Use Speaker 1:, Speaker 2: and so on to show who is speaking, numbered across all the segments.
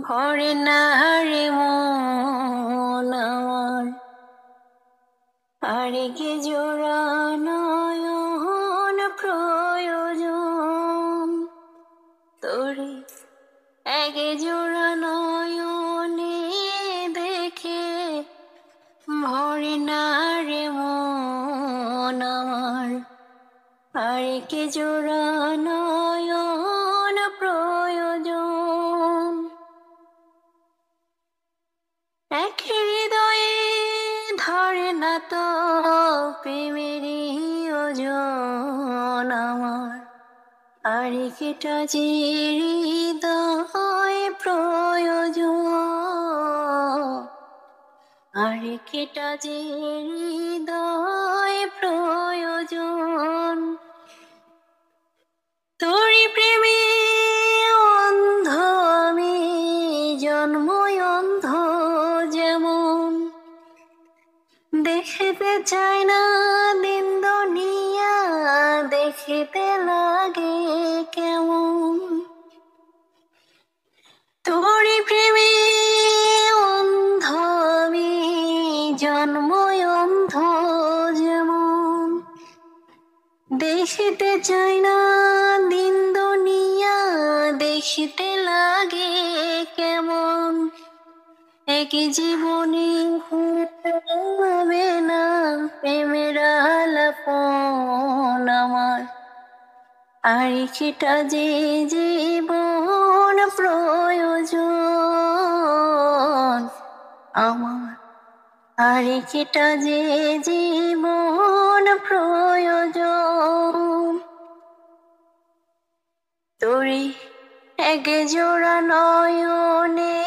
Speaker 1: ভরে না রে মন আমার, আরেকে জোড়া নয়ন প্রয়োজন। তোরে একে জোড়া নয়নে দেখে ভরে না রে মন আমার, আরেকে জোড়া নয়ন প্রয়োজন। এক হৃদয়ে ধরে না তো প্রেমেরই ওজন আমার, আরেকটা যে হৃদয় প্রয়োজন, আরেকটা যে হৃদয় প্রয়োজন। তোরই প্রেমে অন্ধ আমি, জন্মই অন্ধ যেমন, দেখতে চাই না দিন দুনিয়া, দেখতে লাগে কেমন। তোরই প্রেমে অন্ধ আমি, জন্মই অন্ধ যেমন, দেখতে চাই না দিন দুনিয়া, দেখতে লাগে কেমন। এক জীবনে হবে না প্রেমের আলাপন আমার, আরেকটা যে জীবন প্রয়োজন আমার, আরেকটা যে জীবন প্রয়োজন। তোরে এক জোড়া নয়নে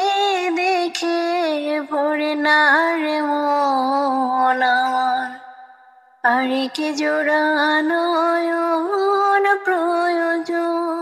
Speaker 1: দেখে ভরে না রে মন আমার, আরেক জোড়া নয়ন প্রয়োজন।